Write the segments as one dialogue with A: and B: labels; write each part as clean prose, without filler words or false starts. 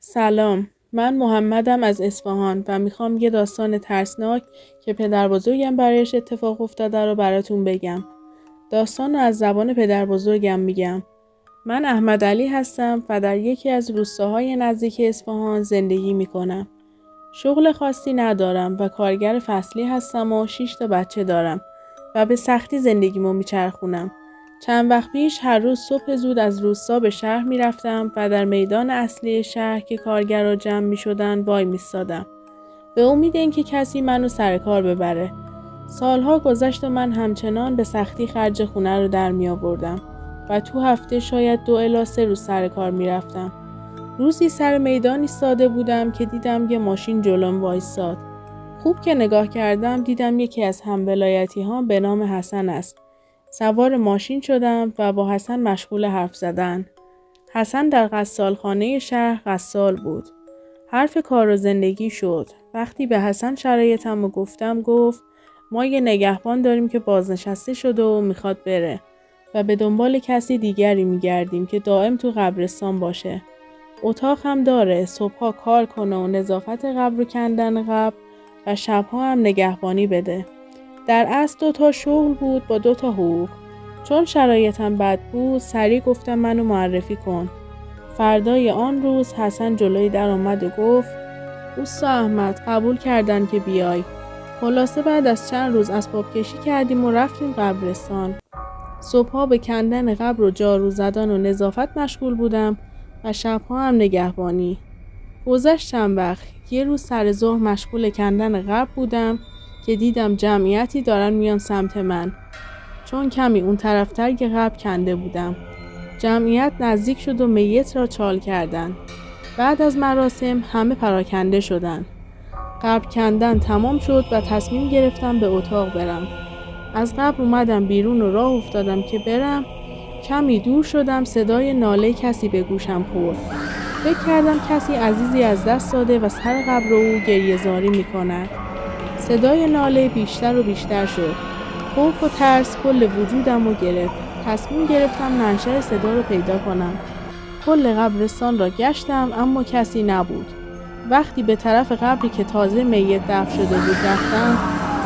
A: سلام، من محمدم از اصفهان و میخوام یه داستان ترسناک که پدر بزرگم برایش اتفاق افتاده رو براتون بگم. داستان رو از زبان پدر بزرگم میگم. من احمد علی هستم و در یکی از روستاهای نزدیک اصفهان زندگی میکنم. شغل خاصی ندارم و کارگر فصلی هستم و 6 تا بچه دارم و به سختی زندگیمو میچرخونم. چند وقت پیش هر روز صبح زود از روستا به شهر میرفتم و در میدان اصلی شهر که کارگرها جمع میشدن وای میستادم. به امید اینکه کسی منو سر کار ببره. سالها گذشت و من همچنان به سختی خرج خونه رو در می آوردم و تو هفته شاید 2 الی 3 روز سر کار میرفتم. روزی سر میدان ایستاده بودم که دیدم یه ماشین جلوم وایساد. خوب که نگاه کردم دیدم یکی از همولایتی ها به نام حسن است. سوار ماشین شدم و با حسن مشغول حرف زدن. حسن در غسالخانه شهر غسال بود. حرف کار و زندگی شد. وقتی به حسن شرایطم رو گفتم گفت ما یه نگهبان داریم که بازنشسته شده و میخواد بره و به دنبال کسی دیگری میگردیم که دائم تو قبرستان باشه. اتاق هم داره، صبحها کار کنه و نظافت قبر و کندن قبر و شبها هم نگهبانی بده. در اصل 2 تا شغل بود با 2 تا حقوق. چون شرایطم بد بود سریع گفتم منو معرفی کن. فردای آن روز حسن جلوی در آمد و گفت اوستا احمد قبول کردن که بیای. خلاصه بعد از چند روز اسباب کشی کردیم و رفتیم قبرستان. صبحها به کندن قبر و جارو زدن و نظافت مشغول بودم و شبها هم نگهبانی. گذشت چند وقت یه روز سر ظهر مشغول کندن قبر بودم که دیدم جمعیتی دارن میان سمت من. چون کمی اون طرفتر که قبر کنده بودم. جمعیت نزدیک شد و میت را چال کردن. بعد از مراسم همه پراکنده شدن. قبر کندن تمام شد و تصمیم گرفتم به اتاق برم. از قبر اومدم بیرون و راه افتادم که برم. کمی دور شدم صدای ناله کسی به گوشم خورد. فکر کردم کسی عزیزی از دست داده و سر قبر او گریه‌زاری می‌کند. صدای ناله بیشتر و بیشتر شد. خوف و ترس کل وجودم رو گرفت. تصمیم گرفتم منشأ صدا رو پیدا کنم. کل قبرستان را گشتم اما کسی نبود. وقتی به طرف قبری که تازه میت دفن شده بود رفتم،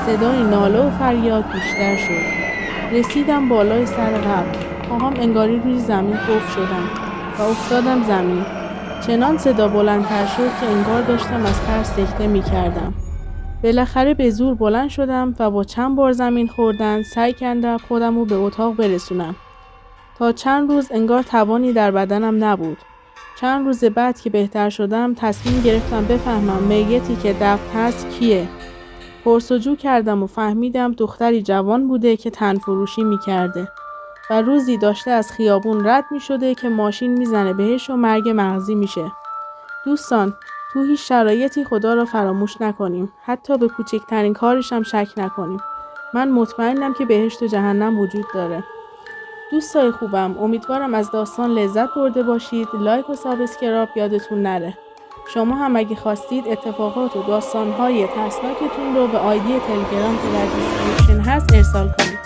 A: صدای ناله و فریاد بیشتر شد. رسیدم بالای سر قبر. پاهام انگاری روی زمین قفل شدم و افتادم زمین. چنان صدا بلندتر شد که انگار داشتم از ترس سکته می کردم. بالاخره به زور بلند شدم و با چند بار زمین خوردن سعی کردم خودم رو به اتاق برسونم. تا چند روز انگار توانی در بدنم نبود. چند روز بعد که بهتر شدم تصمیم گرفتم بفهمم میتی که دفن هست کیه. پرسجو کردم و فهمیدم دختری جوان بوده که تن فروشی می کرده و روزی داشته از خیابون رد می شده که ماشین می زنه بهش و مرگ مغزی میشه. دوستان تو هیچ شرایطی خدا را فراموش نکنیم. حتی به کوچکترین کارش هم شک نکنیم. من مطمئنم که بهشت و جهنم وجود داره. دوستای خوبم امیدوارم از داستان لذت برده باشید. لایک و سابسکرایب یادتون نره. شما هم اگه خواستید اتفاقات و داستان‌های ترسناکتون رو به آیدی تلگرام که در دیسکریپشن هست ارسال کنید.